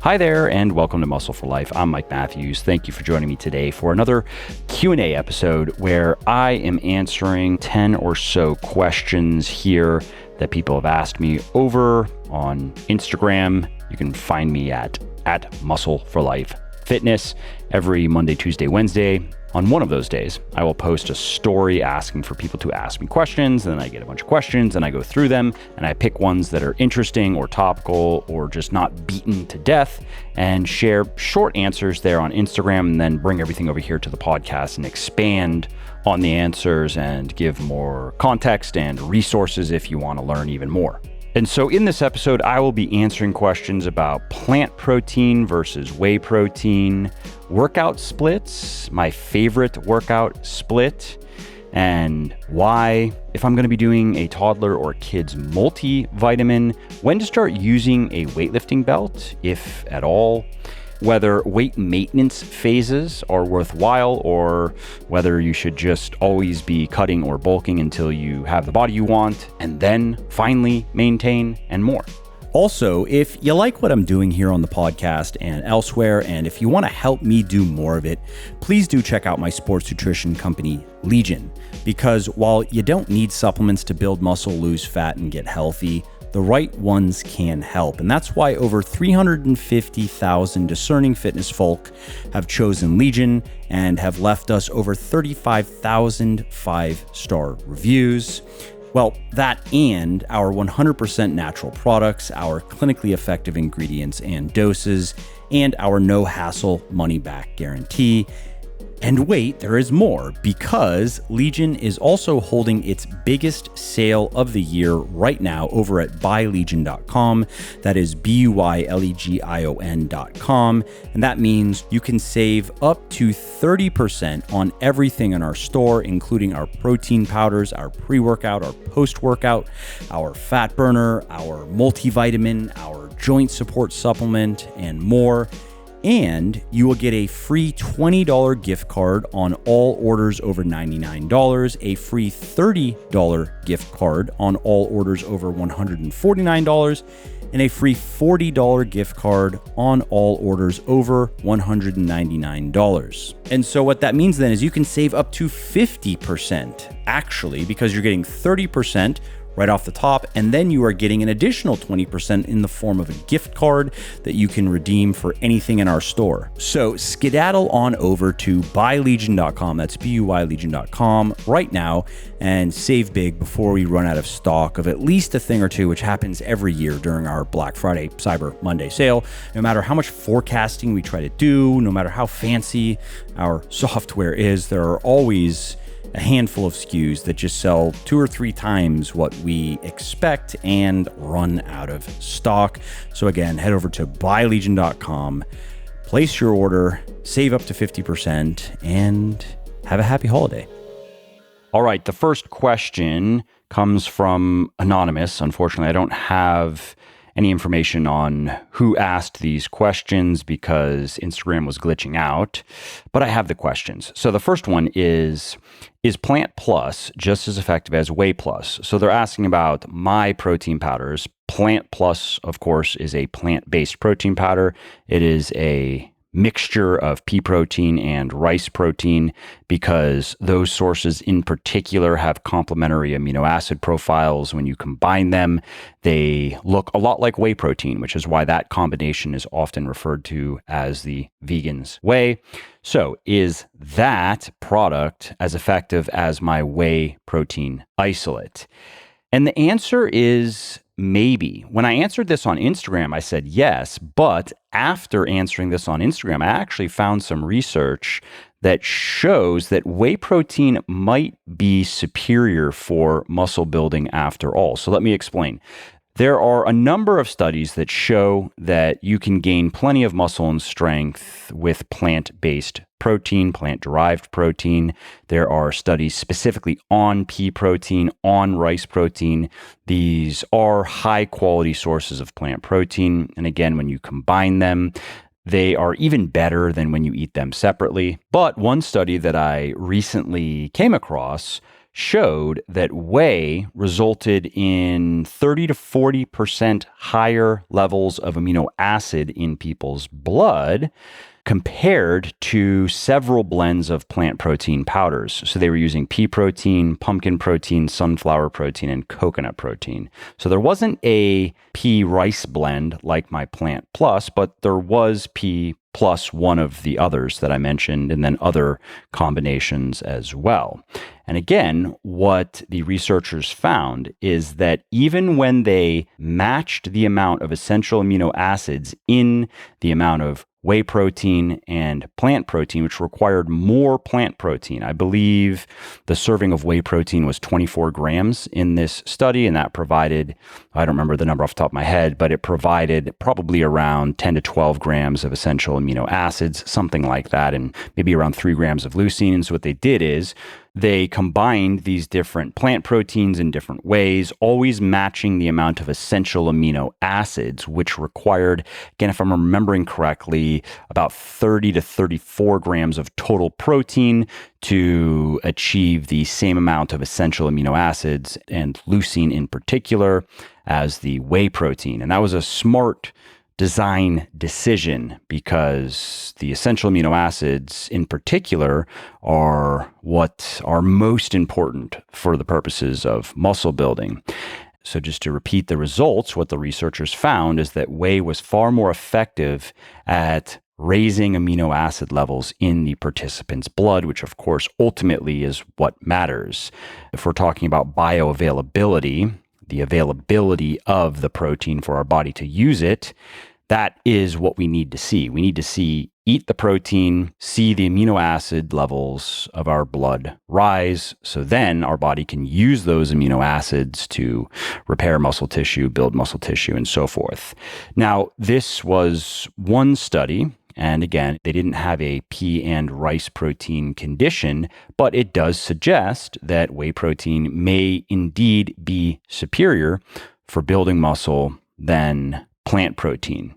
Hi there, and welcome to Muscle for Life. I'm Mike Matthews. Thank you for joining me today for another Q&A episode where I am answering 10 or so questions here that people have asked me over on Instagram. You can find me at Muscle for Life Fitness every Monday, Tuesday, Wednesday. On one of those days, I will post a story asking for people to ask me questions, and then I get a bunch of questions and I go through them and I pick ones that are interesting or topical or just not beaten to death and share short answers there on Instagram, and then bring everything over here to the podcast and expand on the answers and give more context and resources if you want to learn even more. And so in this episode, I will be answering questions about plant protein versus whey protein, workout splits, my favorite workout split, and why, if I'm going to be doing a toddler or kid's multivitamin, when to start using a weightlifting belt, if at all, whether weight maintenance phases are worthwhile, or whether you should just always be cutting or bulking until you have the body you want, and then finally maintain, and more. Also, if you like what I'm doing here on the podcast and elsewhere, and if you want to help me do more of it, please do check out my sports nutrition company, Legion, because while you don't need supplements to build muscle, lose fat, and get healthy, the right ones can help. And that's why over 350,000 discerning fitness folk have chosen Legion and have left us over 35,000 5-star reviews. Well, that and our 100% natural products, our clinically effective ingredients and doses, and our no-hassle money-back guarantee. And wait, there is more, because Legion is also holding its biggest sale of the year right now over at buylegion.com. That is BUYLEGION.com. And that means you can save up to 30% on everything in our store, including our protein powders, our pre-workout, our post-workout, our fat burner, our multivitamin, our joint support supplement, and more. And you will get a free $20 gift card on all orders over $99, a free $30 gift card on all orders over $149, and a free $40 gift card on all orders over $199. And so what that means then is you can save up to 50%, actually, because you're getting 30% right off the top, and then you are getting an additional 20% in the form of a gift card that you can redeem for anything in our store. So skedaddle on over to buylegion.com, that's BUYlegion.com right now, and save big before we run out of stock of at least a thing or two, which happens every year during our Black Friday, Cyber Monday sale. No matter how much forecasting we try to do, no matter how fancy our software is, there are always a handful of SKUs that just sell 2 or 3 times what we expect and run out of stock. So again, head over to buylegion.com, place your order, save up to 50%, and have a happy holiday. All right, the first question comes from Anonymous. Unfortunately, I don't have any information on who asked these questions because Instagram was glitching out, but I have the questions. So the first one is Plant Plus just as effective as Whey Plus? So they're asking about my protein powders. Plant Plus, of course, is a plant-based protein powder. It is a mixture of pea protein and rice protein because those sources in particular have complementary amino acid profiles. When you combine them, they look a lot like whey protein, which is why that combination is often referred to as the vegan's whey. So is that product as effective as my whey protein isolate? And the answer is maybe. When I answered this on Instagram, I said yes, but after answering this on Instagram, I actually found some research that shows that whey protein might be superior for muscle building after all. So let me explain. There are a number of studies that show that you can gain plenty of muscle and strength with plant-based protein, plant-derived protein. There are studies specifically on pea protein, on rice protein. These are high-quality sources of plant protein. And again, when you combine them, they are even better than when you eat them separately. But one study that I recently came across showed that whey resulted in 30 to 40% higher levels of amino acid in people's blood compared to several blends of plant protein powders. So they were using pea protein, pumpkin protein, sunflower protein, and coconut protein. So there wasn't a pea rice blend like my Plant Plus, but there was pea plus one of the others that I mentioned, and then other combinations as well. And again, what the researchers found is that even when they matched the amount of essential amino acids in the amount of whey protein and plant protein, which required more plant protein. I believe the serving of whey protein was 24 grams in this study, and that provided, I don't remember the number off the top of my head, but it provided probably around 10 to 12 grams of essential amino acids, something like that, and maybe around 3 grams of leucine. And so what they did is they combined these different plant proteins in different ways, always matching the amount of essential amino acids, which required, again, if I'm remembering correctly, about 30 to 34 grams of total protein to achieve the same amount of essential amino acids and leucine in particular as the whey protein. And that was a smart design decision because the essential amino acids in particular are what are most important for the purposes of muscle building. So just to repeat the results, what the researchers found is that whey was far more effective at raising amino acid levels in the participant's blood, which of course ultimately is what matters. If we're talking about bioavailability, the availability of the protein for our body to use it, that is what we need to see. We need to see, eat the protein, see the amino acid levels of our blood rise, so then our body can use those amino acids to repair muscle tissue, build muscle tissue, and so forth. Now, this was one study. And again, they didn't have a pea and rice protein condition, but it does suggest that whey protein may indeed be superior for building muscle than plant protein.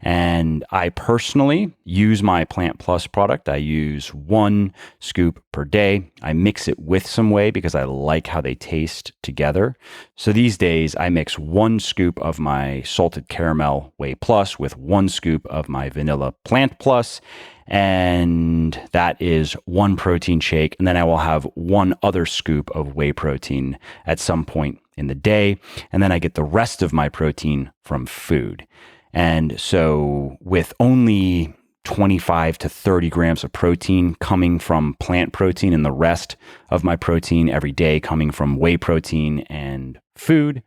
And I personally use my Plant Plus product. I use 1 scoop per day. I mix it with some whey because I like how they taste together. So these days I mix 1 scoop of my salted caramel Whey Plus with 1 scoop of my vanilla Plant Plus. And that is 1 protein shake. And then I will have 1 other scoop of whey protein at some point in the day. And then I get the rest of my protein from food. And so with only 25 to 30 grams of protein coming from plant protein and the rest of my protein every day coming from whey protein and food,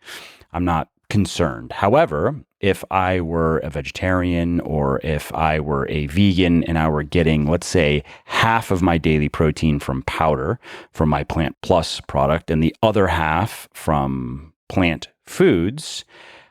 I'm not concerned. However, if I were a vegetarian or if I were a vegan and I were getting, let's say, half of my daily protein from powder from my Plant Plus product and the other half from plant foods,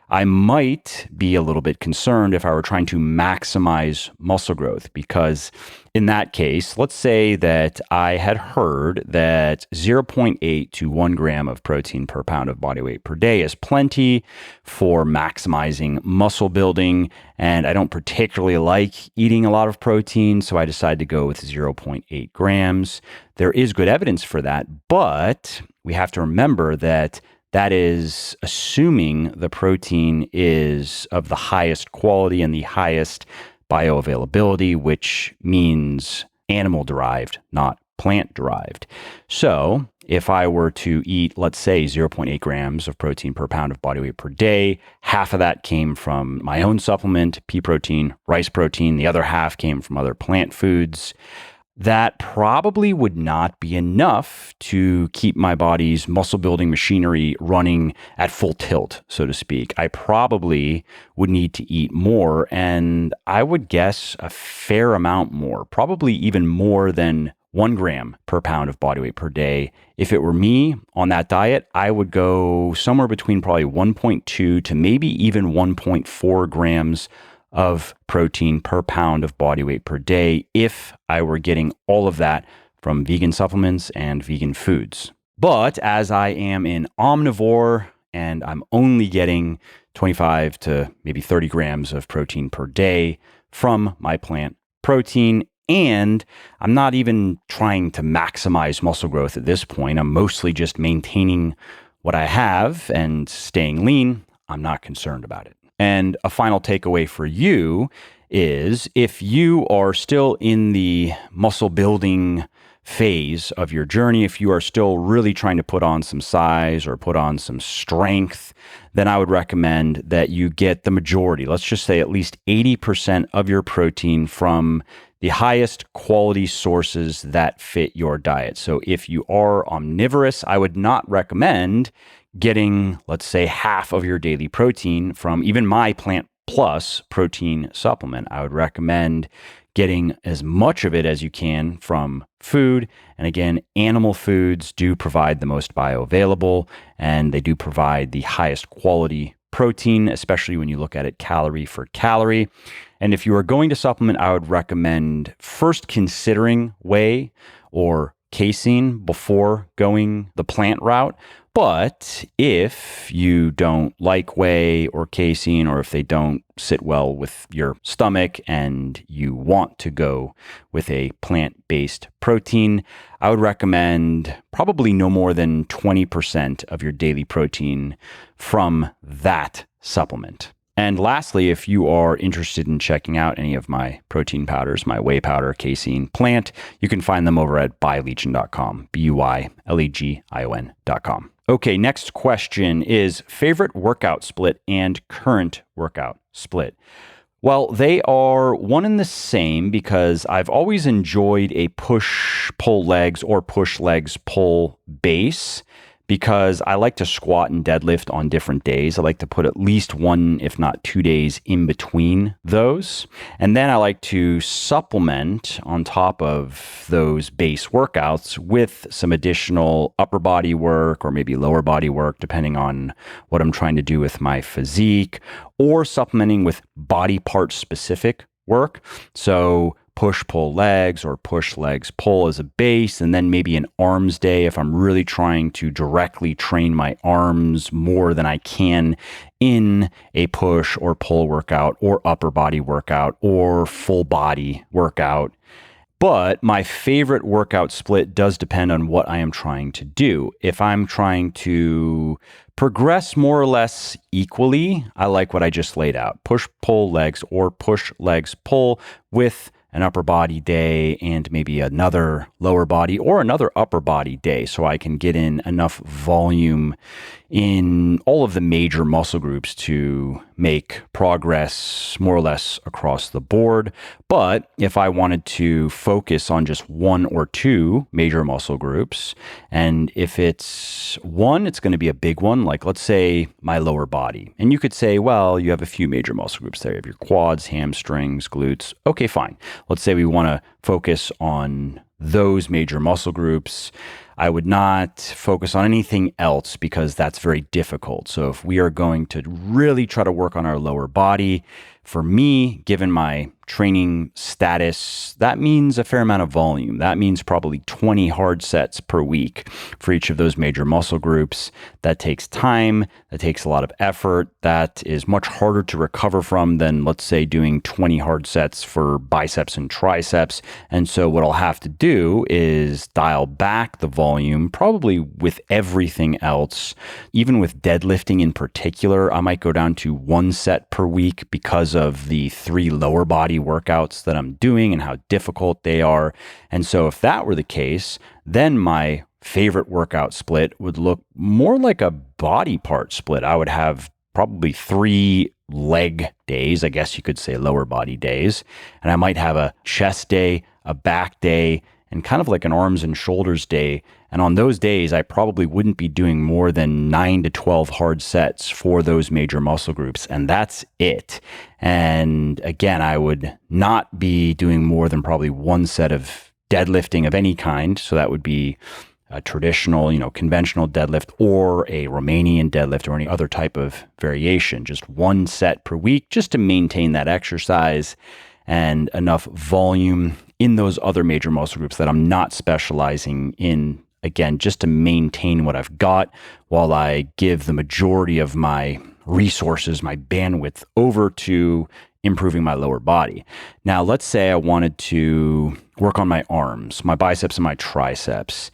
I might be a little bit concerned if I were trying to maximize muscle growth, because in that case, let's say that I had heard that 0.8 to 1 gram of protein per pound of body weight per day is plenty for maximizing muscle building. And I don't particularly like eating a lot of protein, so I decided to go with 0.8 grams. There is good evidence for that, but we have to remember that that is assuming the protein is of the highest quality and the highest bioavailability, which means animal-derived, not plant-derived. So if I were to eat, let's say, 0.8 grams of protein per pound of body weight per day, half of that came from my own supplement, pea protein, rice protein. The other half came from other plant foods. That probably would not be enough to keep my body's muscle building machinery running at full tilt, so to speak. I probably would need to eat more, and I would guess a fair amount more, probably even more than 1 gram per pound of body weight per day. If it were me on that diet, I would go somewhere between probably 1.2 to maybe even 1.4 grams of protein per pound of body weight per day if I were getting all of that from vegan supplements and vegan foods. But as I am an omnivore and I'm only getting 25 to maybe 30 grams of protein per day from my plant protein, And I'm not even trying to maximize muscle growth at this point. I'm mostly just maintaining what I have and staying lean. I'm not concerned about it. And a final takeaway for you is if you are still in the muscle building phase of your journey, if you are still really trying to put on some size or put on some strength, then I would recommend that you get the majority, let's just say at least 80% of your protein from the highest quality sources that fit your diet. So if you are omnivorous, I would not recommend getting, let's say, half of your daily protein from even my Plant Plus protein supplement. I would recommend getting as much of it as you can from food. And again, animal foods do provide the most bioavailable, and they do provide the highest quality protein, especially when you look at it calorie for calorie. And if you are going to supplement, I would recommend first considering whey or casein before going the plant route. But if you don't like whey or casein, or if they don't sit well with your stomach and you want to go with a plant-based protein, I would recommend probably no more than 20% of your daily protein from that supplement. And lastly, if you are interested in checking out any of my protein powders, my whey powder, casein, plant, you can find them over at buylegion.com, BUYLEGION.com. Okay, next question is favorite workout split and current workout split. Well, they are one and the same because I've always enjoyed a push-pull legs or push legs pull base, because I like to squat and deadlift on different days. I like to put at least 1, if not 2 days in between those. And then I like to supplement on top of those base workouts with some additional upper body work or maybe lower body work, depending on what I'm trying to do with my physique, or supplementing with body part specific work. So push pull legs or push legs pull as a base, and then maybe an arms day if I'm really trying to directly train my arms more than I can in a push or pull workout or upper body workout or full body workout. But my favorite workout split does depend on what I am trying to do. If I'm trying to progress more or less equally, I like what I just laid out. Push, pull legs or push legs pull with an upper body day and maybe another lower body or another upper body day, so I can get in enough volume in all of the major muscle groups to make progress more or less across the board. But if I wanted to focus on just 1 or 2 major muscle groups, and if it's one, it's going to be a big one, like let's say my lower body. And you could say, well, you have a few major muscle groups there. You have your quads, hamstrings, glutes. Okay, fine. Let's say we want to focus on those major muscle groups. I would not focus on anything else because that's very difficult. So if we are going to really try to work on our lower body, for me, given my training status, that means a fair amount of volume. That means probably 20 hard sets per week for each of those major muscle groups. That takes time. That takes a lot of effort. That is much harder to recover from than, let's say, doing 20 hard sets for biceps and triceps. And so what I'll have to do is dial back the volume, probably with everything else. Even with deadlifting in particular, I might go down to 1 set per week because of the 3 lower body workouts that I'm doing and how difficult they are. And so if that were the case, then my favorite workout split would look more like a body part split. I would have probably 3 leg days, I guess you could say lower body days. And I might have a chest day, a back day, and kind of like an arms and shoulders day. And on those days, I probably wouldn't be doing more than 9 to 12 hard sets for those major muscle groups. And that's it. And again, I would not be doing more than probably 1 set of deadlifting of any kind. So that would be a traditional, conventional deadlift or a Romanian deadlift or any other type of variation. Just 1 set per week just to maintain that exercise and enough volume in those other major muscle groups that I'm not specializing in, again, just to maintain what I've got while I give the majority of my resources, my bandwidth over to improving my lower body. Now, let's say I wanted to work on my arms, my biceps and my triceps.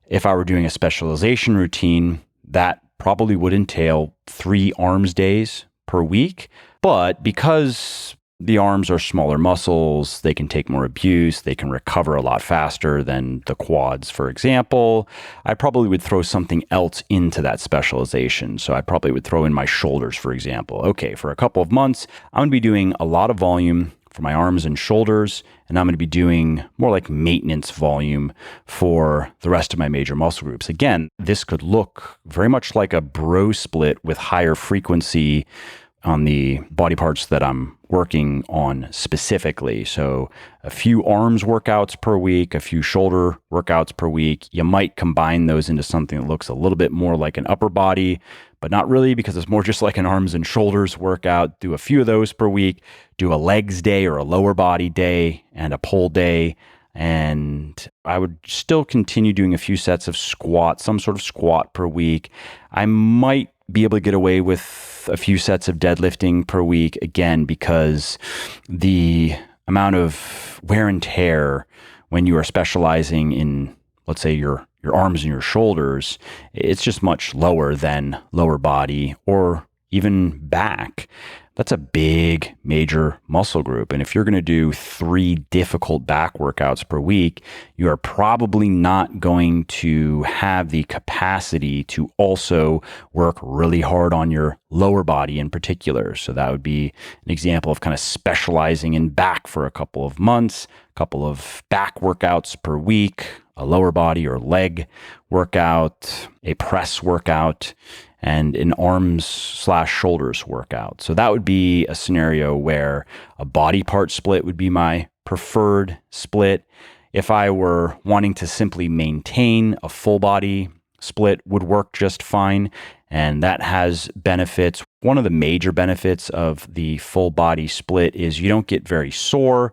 If I were doing a specialization routine, that probably would entail 3 arms days per week. But because the arms are smaller muscles, they can take more abuse, they can recover a lot faster than the quads, for example, I probably would throw something else into that specialization. So I probably would throw in my shoulders, for example. Okay, for a couple of months, I'm going to be doing a lot of volume for my arms and shoulders, and I'm going to be doing more like maintenance volume for the rest of my major muscle groups. Again, this could look very much like a bro split with higher frequency on the body parts that I'm working on specifically. So a few arms workouts per week, a few shoulder workouts per week. You might combine those into something that looks a little bit more like an upper body, but not really, because it's more just like an arms and shoulders workout. Do a few of those per week, do a legs day or a lower body day and a pull day. And I would still continue doing a few sets of squat, some sort of squat per week. I might be able to get away with a few sets of deadlifting per week, again, because the amount of wear and tear when you are specializing in, let's say, your arms and your shoulders, it's just much lower than lower body or even back. That's a big major muscle group. And if you're going to do 3 difficult back workouts per week, you are probably not going to have the capacity to also work really hard on your lower body in particular. So that would be an example of kind of specializing in back for a couple of months, a couple of back workouts per week, a lower body or leg workout, a press workout, and an arms/shoulders workout. So that would be a scenario where a body part split would be my preferred split. If I were wanting to simply maintain, a full body split would work just fine. And that has benefits. One of the major benefits of the full body split is you don't get very sore.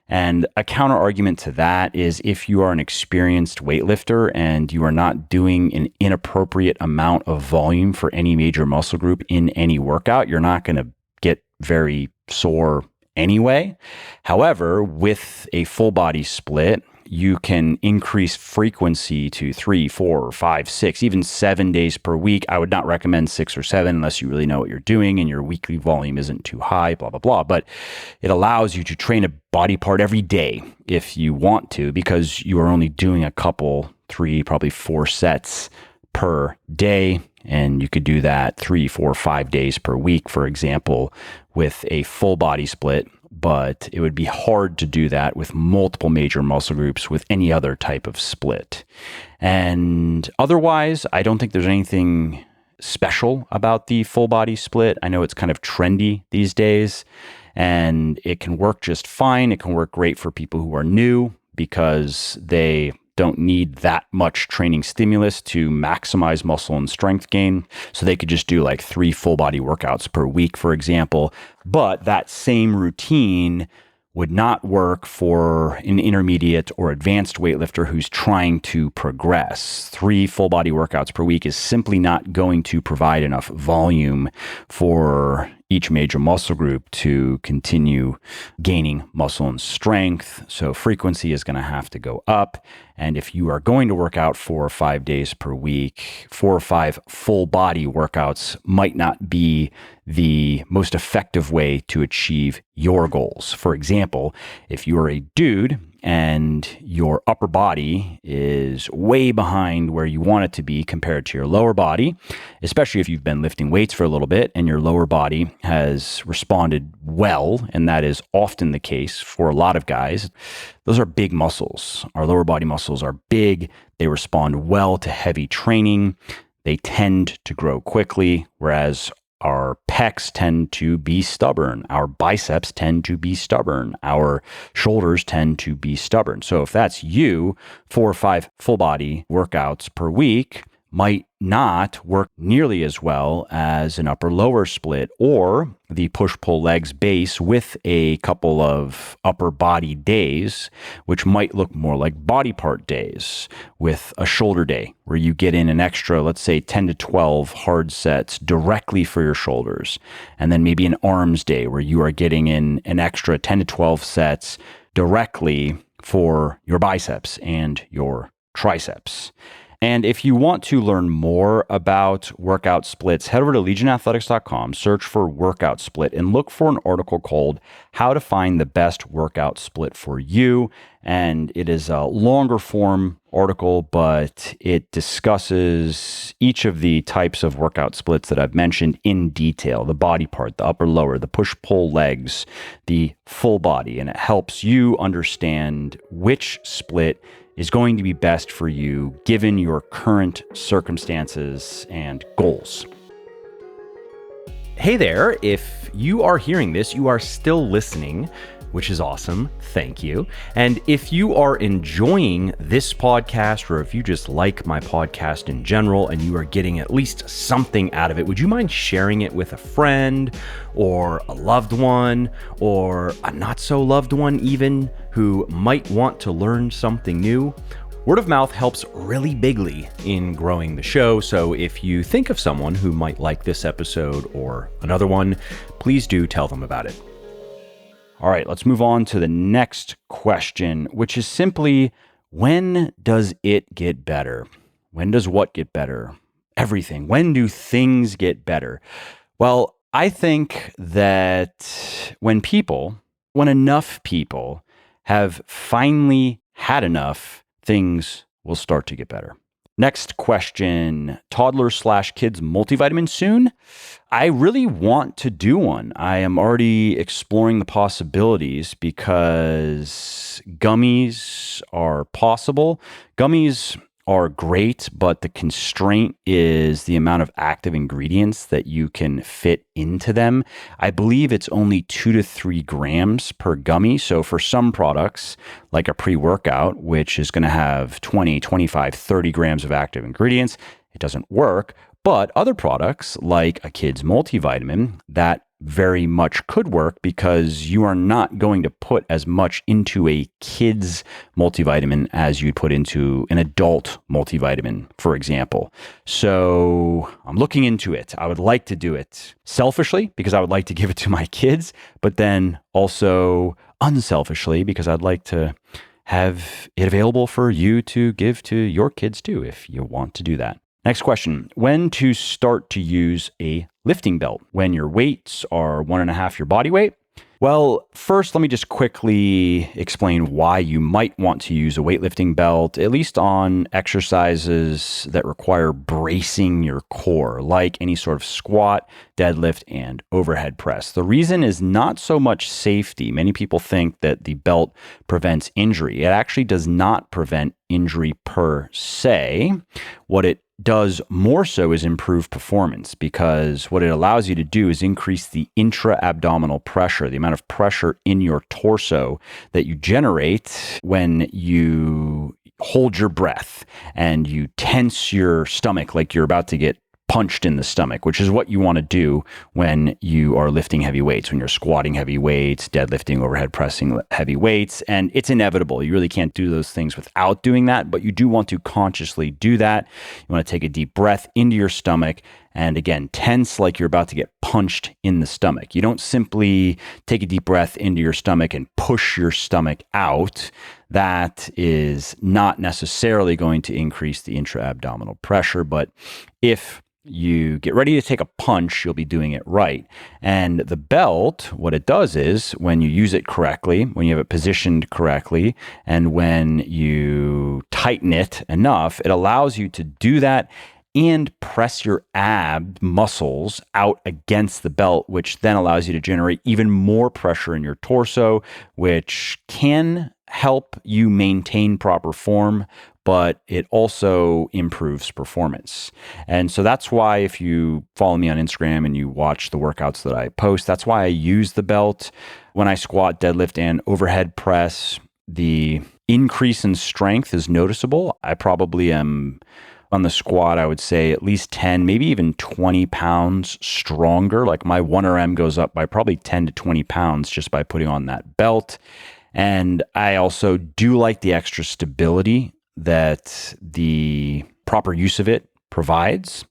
And a counter argument to that is if you are an experienced weightlifter and you are not doing an inappropriate amount of volume for any major muscle group in any workout, you're not going to get very sore anyway. However, with a full body split, you can increase frequency to 3, 4, 5, 6, even 7 days per week. I would not recommend 6 or 7 unless you really know what you're doing and your weekly volume isn't too high, blah, blah, blah. But it allows you to train a body part every day if you want to, because you are only doing a couple, 3, probably 4 sets per day. And you could do that 3, 4, 5 days per week, for example, with a full body split. But it would be hard to do that with multiple major muscle groups with any other type of split. And otherwise, I don't think there's anything special about the full body split. I know it's kind of trendy these days, and it can work just fine. It can work great for people who are new because they don't need that much training stimulus to maximize muscle and strength gain. So they could just do like 3 full body workouts per week, for example. But that same routine would not work for an intermediate or advanced weightlifter who's trying to progress. 3 full body workouts per week is simply not going to provide enough volume for each major muscle group to continue gaining muscle and strength. So frequency is going to have to go up. And if you are going to work out 4 or 5 days per week, 4 or 5 full body workouts might not be the most effective way to achieve your goals. For example, if you are a dude and your upper body is way behind where you want it to be compared to your lower body, especially if you've been lifting weights for a little bit and your lower body has responded well, and that is often the case for a lot of guys. Those are big muscles. Our lower body muscles are big. They respond well to heavy training. They tend to grow quickly, whereas our pecs tend to be stubborn. Our biceps tend to be stubborn. Our shoulders tend to be stubborn. So if that's you, 4 or 5 full body workouts per week might not work nearly as well as an upper lower split or the push pull legs base with a couple of upper body days, which might look more like body part days with a shoulder day where you get in an extra, let's say 10 to 12 hard sets directly for your shoulders. And then maybe an arms day where you are getting in an extra 10 to 12 sets directly for your biceps and your triceps. And if you want to learn more about workout splits, head over to legionathletics.com, search for workout split, and look for an article called How to Find the Best Workout Split for You. And it is a longer form article, but it discusses each of the types of workout splits that I've mentioned in detail, the body part, the upper lower, the push-pull legs, the full body, and it helps you understand which split is going to be best for you given your current circumstances and goals. Hey there, if you are hearing this, you are still listening, which is awesome. Thank you. And if you are enjoying this podcast, or if you just like my podcast in general and you are getting at least something out of it, would you mind sharing it with a friend or a loved one or a not so loved one even who might want to learn something new? Word of mouth helps really bigly in growing the show, so if you think of someone who might like this episode or another one, please do tell them about it. All right, let's move on to the next question, which is simply, when does it get better? When does what get better? Everything. When do things get better? Well, I think that when enough people have finally had enough, things will start to get better. Next question, toddler/kids multivitamin soon? I really want to do one. I am already exploring the possibilities because gummies are possible. Gummies are great, but the constraint is the amount of active ingredients that you can fit into them. I believe it's only 2 to 3 grams per gummy. So for some products, like a pre-workout, which is going to have 20, 25, 30 grams of active ingredients, it doesn't work. But other products, like a kid's multivitamin, that very much could work because you are not going to put as much into a kid's multivitamin as you'd put into an adult multivitamin, for example. So I'm looking into it. I would like to do it selfishly because I would like to give it to my kids, but then also unselfishly because I'd like to have it available for you to give to your kids too, if you want to do that. Next question, when to start to use a lifting belt? When your weights are 1.5 your body weight? Well, first, let me just quickly explain why you might want to use a weightlifting belt, at least on exercises that require bracing your core, like any sort of squat, deadlift, and overhead press. The reason is not so much safety. Many people think that the belt prevents injury. It actually does not prevent injury per se. What it does more so is improve performance, because what it allows you to do is increase the intra-abdominal pressure, the amount of pressure in your torso that you generate when you hold your breath and you tense your stomach like you're about to get punched in the stomach, which is what you want to do when you are lifting heavy weights, when you're squatting heavy weights, deadlifting, overhead pressing heavy weights. And it's inevitable. You really can't do those things without doing that, but you do want to consciously do that. You want to take a deep breath into your stomach and again, tense like you're about to get punched in the stomach. You don't simply take a deep breath into your stomach and push your stomach out. That is not necessarily going to increase the intra-abdominal pressure, but if you get ready to take a punch, you'll be doing it right. And the belt, what it does is when you use it correctly, when you have it positioned correctly, and when you tighten it enough, it allows you to do that and press your ab muscles out against the belt, which then allows you to generate even more pressure in your torso, which can help you maintain proper form, but it also improves performance. And so that's why if you follow me on Instagram and you watch the workouts that I post, that's why I use the belt when I squat, deadlift, and overhead press. The increase in strength is noticeable. I probably am on the squat, I would say at least 10, maybe even 20 pounds stronger. Like my 1RM goes up by probably 10 to 20 pounds just by putting on that belt. And I also do like the extra stability that the proper use of it provides.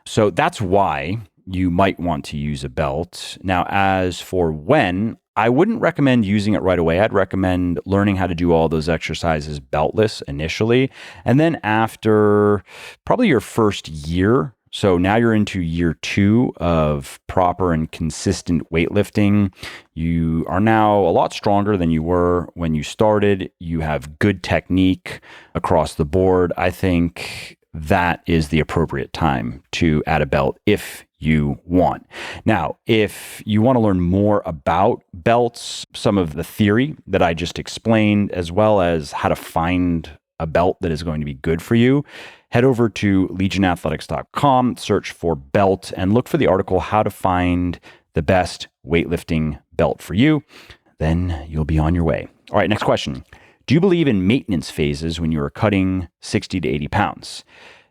So that's why you might want to use a belt. Now, as for when, I wouldn't recommend using it right away. I'd recommend learning how to do all those exercises beltless initially. And then after probably your first year, so now you're into year 2 of proper and consistent weightlifting. You are now a lot stronger than you were when you started. You have good technique across the board. I think that is the appropriate time to add a belt if you want. Now, if you want to learn more about belts, some of the theory that I just explained, as well as how to find a belt that is going to be good for you, head over to legionathletics.com, search for belt, and look for the article, How to Find the Best Weightlifting Belt for You. Then you'll be on your way. All right, next question. Do you believe in maintenance phases when you are cutting 60 to 80 pounds?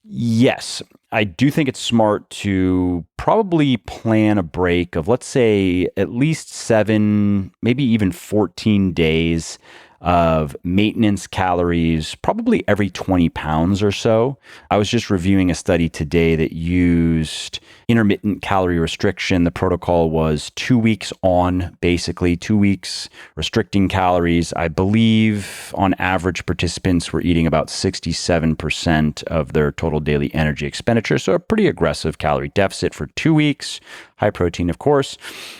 Yes, I do think it's smart to probably plan a break of, let's say, at least 7, maybe even 14 days of maintenance calories, probably every 20 pounds or so. I was just reviewing a study today that used intermittent calorie restriction. The protocol was 2 weeks on, basically 2 weeks restricting calories. I believe on average participants were eating about 67% of their total daily energy expenditure. So a pretty aggressive calorie deficit for 2 weeks, high protein, of course,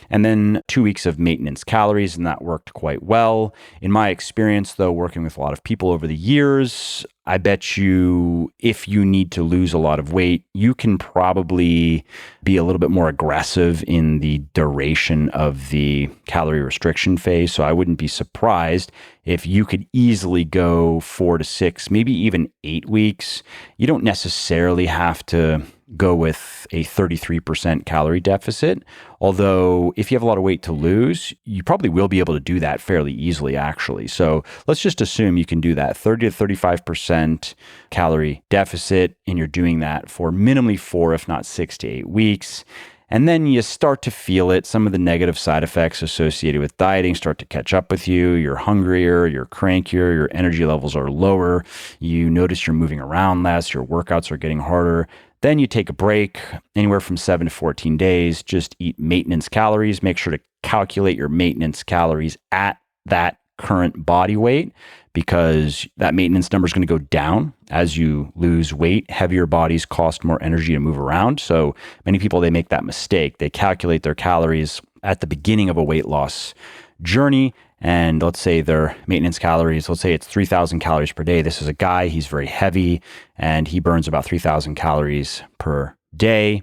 and then 2 weeks of maintenance calories. And that worked quite well. In my experience, though, working with a lot of people over the years, I bet you if you need to lose a lot of weight, you can probably be a little bit more aggressive in the duration of the calorie restriction phase. So I wouldn't be surprised if you could easily go 4 to 6, maybe even 8 weeks. You don't necessarily have to go with a 33% calorie deficit. Although if you have a lot of weight to lose, you probably will be able to do that fairly easily, actually. So let's just assume you can do that 30 to 35% calorie deficit, and you're doing that for minimally 4, if not 6 to 8 weeks. And then you start to feel it. Some of the negative side effects associated with dieting start to catch up with you. You're hungrier, you're crankier, your energy levels are lower. You notice you're moving around less, your workouts are getting harder. Then you take a break, anywhere from 7 to 14 days. Just eat maintenance calories. Make sure to calculate your maintenance calories at that current body weight, because that maintenance number is going to go down as you lose weight. Heavier bodies cost more energy to move around. So many people, they make that mistake. They calculate their calories at the beginning of a weight loss journey. And let's say their maintenance calories, let's say it's 3,000 calories per day. This is a guy, he's very heavy and he burns about 3,000 calories per day.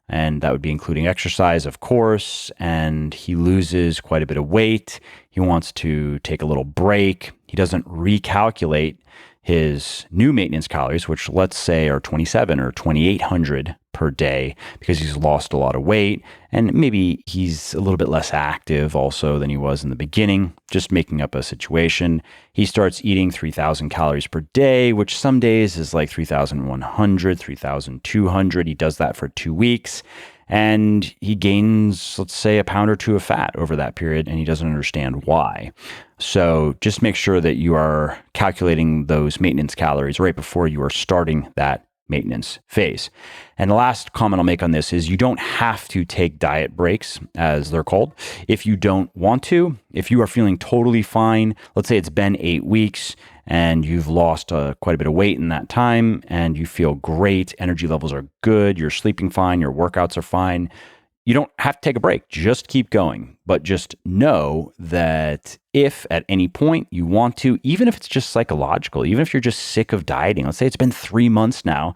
And that would be including exercise, of course. And he loses quite a bit of weight. He wants to take a little break. He doesn't recalculate his new maintenance calories, which let's say are 27 or 2,800 per day, because he's lost a lot of weight. And maybe he's a little bit less active also than he was in the beginning, just making up a situation. He starts eating 3,000 calories per day, which some days is like 3,100, 3,200. He does that for 2 weeks. And he gains, let's say, a pound or two of fat over that period, and he doesn't understand why. So just make sure that you are calculating those maintenance calories right before you are starting that maintenance phase. And the last comment I'll make on this is you don't have to take diet breaks, as they're called, if you don't want to. If you are feeling totally fine, let's say it's been 8 weeks and you've lost quite a bit of weight in that time and you feel great, energy levels are good, you're sleeping fine, your workouts are fine, you don't have to take a break. Just keep going. But just know that if at any point you want to, even if it's just psychological, even if you're just sick of dieting, let's say it's been 3 months now,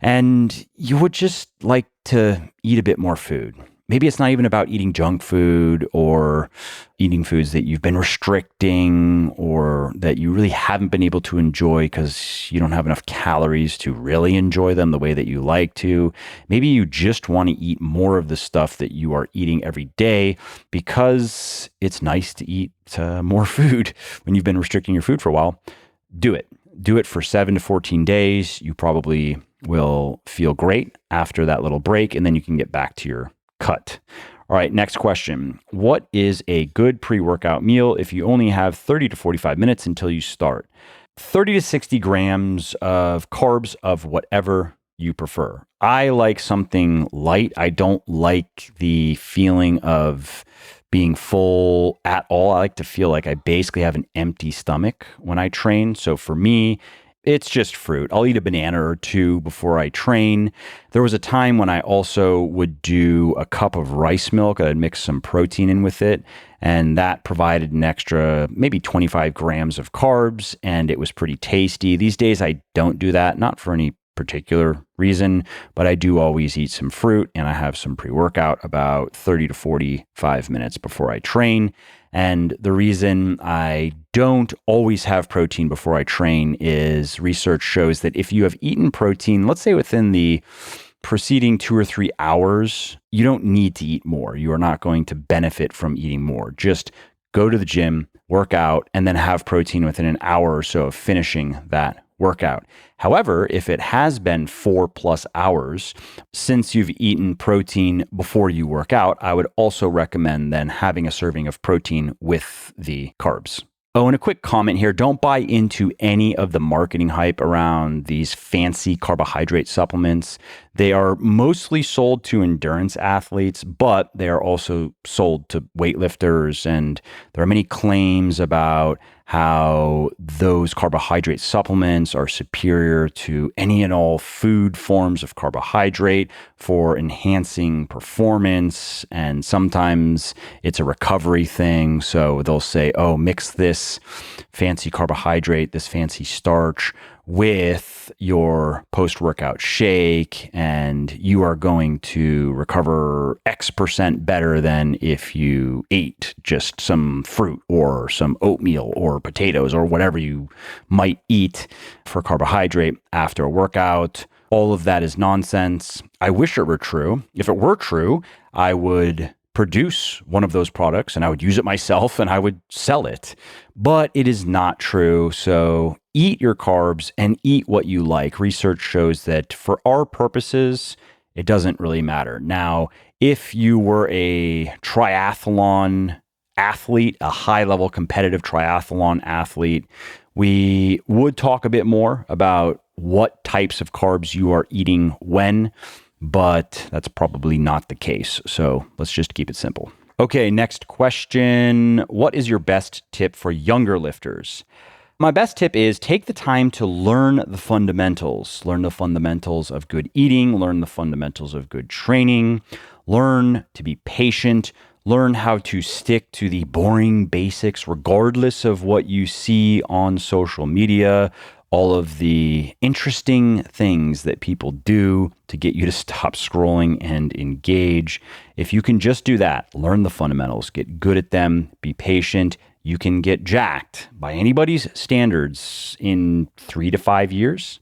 and you would just like to eat a bit more food. Maybe it's not even about eating junk food or eating foods that you've been restricting or that you really haven't been able to enjoy because you don't have enough calories to really enjoy them the way that you like to. Maybe you just want to eat more of the stuff that you are eating every day because it's nice to eat more food when you've been restricting your food for a while. Do it. Do it for 7 to 14 days. You probably will feel great after that little break, and then you can get back to your cut. All right, next question. What is a good pre-workout meal if you only have 30 to 45 minutes until you start? 30 to 60 grams of carbs of whatever you prefer. I like something light. I don't like the feeling of being full at all. I like to feel like I basically have an empty stomach when I train. So for me, it's just fruit. I'll eat a banana or two before I train. There was a time when I also would do a cup of rice milk. I'd mix some protein in with it, and that provided an extra maybe 25 grams of carbs, and it was pretty tasty. These days, I don't do that, not for any particular reason, but I do always eat some fruit, and I have some pre-workout about 30 to 45 minutes before I train. And the reason I don't always have protein before I train is research shows that if you have eaten protein, let's say within the preceding 2 or 3 hours, you don't need to eat more. You are not going to benefit from eating more. Just go to the gym, work out, and then have protein within an hour or so of finishing that workout. However, if it has been 4+ hours since you've eaten protein before you work out, I would also recommend then having a serving of protein with the carbs. Oh, and a quick comment here. Don't buy into any of the marketing hype around these fancy carbohydrate supplements. They are mostly sold to endurance athletes, but they are also sold to weightlifters. And there are many claims about how those carbohydrate supplements are superior to any and all food forms of carbohydrate for enhancing performance. And sometimes it's a recovery thing. So they'll say, oh, mix this fancy carbohydrate, this fancy starch with your post-workout shake, and you are going to recover X% better than if you ate just some fruit or some oatmeal or potatoes or whatever you might eat for carbohydrate after a workout. All of that is nonsense. I wish it were true. If it were true, I would produce one of those products and I would use it myself and I would sell it. But it is not true. So eat your carbs and eat what you like. Research shows that for our purposes, it doesn't really matter. Now, if you were a triathlon athlete, a high-level competitive triathlon athlete, we would talk a bit more about what types of carbs you are eating when, but that's probably not the case. So let's just keep it simple. Okay, next question. What is your best tip for younger lifters? My best tip is take the time to learn the fundamentals. Learn the fundamentals of good eating, learn the fundamentals of good training, learn to be patient, learn how to stick to the boring basics regardless of what you see on social media, all of the interesting things that people do to get you to stop scrolling and engage. If you can just do that, learn the fundamentals, get good at them, be patient, you can get jacked by anybody's standards in 3 to 5 years.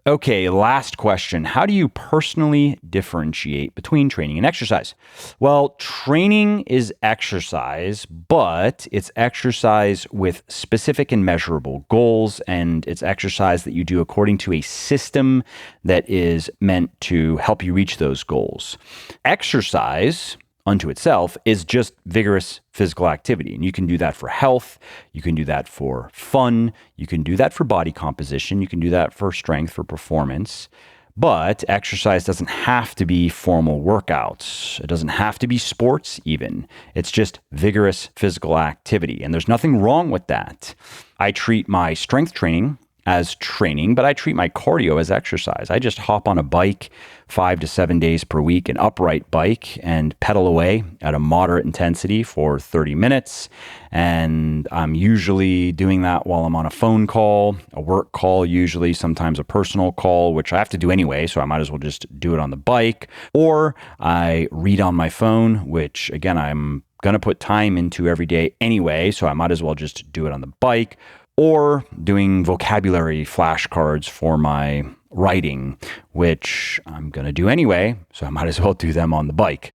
Okay, last question. How do you personally differentiate between training and exercise? Well, training is exercise, but it's exercise with specific and measurable goals, and it's exercise that you do according to a system that is meant to help you reach those goals. Exercise unto itself is just vigorous physical activity. And you can do that for health. You can do that for fun. You can do that for body composition. You can do that for strength, for performance. But exercise doesn't have to be formal workouts. It doesn't have to be sports even. It's just vigorous physical activity. And there's nothing wrong with that. I treat my strength training as training, but I treat my cardio as exercise. I just hop on a bike 5 to 7 days per week, an upright bike, and pedal away at a moderate intensity for 30 minutes. And I'm usually doing that while I'm on a phone call, a work call, usually sometimes a personal call, which I have to do anyway, so I might as well just do it on the bike. Or I read on my phone, which again, I'm going to put time into every day anyway, so I might as well just do it on the bike. Or doing vocabulary flashcards for my writing, which I'm going to do anyway, so I might as well do them on the bike.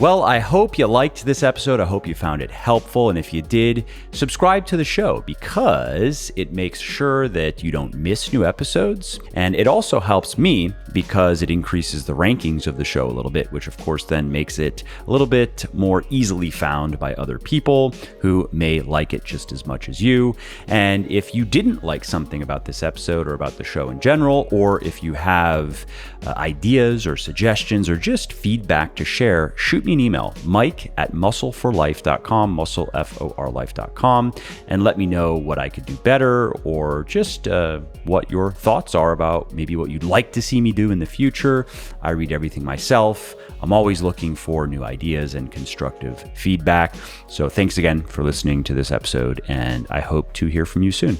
Well, I hope you liked this episode. I hope you found it helpful. And if you did, subscribe to the show because it makes sure that you don't miss new episodes. And it also helps me because it increases the rankings of the show a little bit, which of course then makes it a little bit more easily found by other people who may like it just as much as you. And if you didn't like something about this episode or about the show in general, or if you have ideas or suggestions or just feedback to share, shoot me an email, mike@muscleforlife.com, muscleforlife.com, and let me know what I could do better or just what your thoughts are about maybe what you'd like to see me do in the future. I read everything myself. I'm always looking for new ideas and constructive feedback. So thanks again for listening to this episode, and I hope to hear from you soon.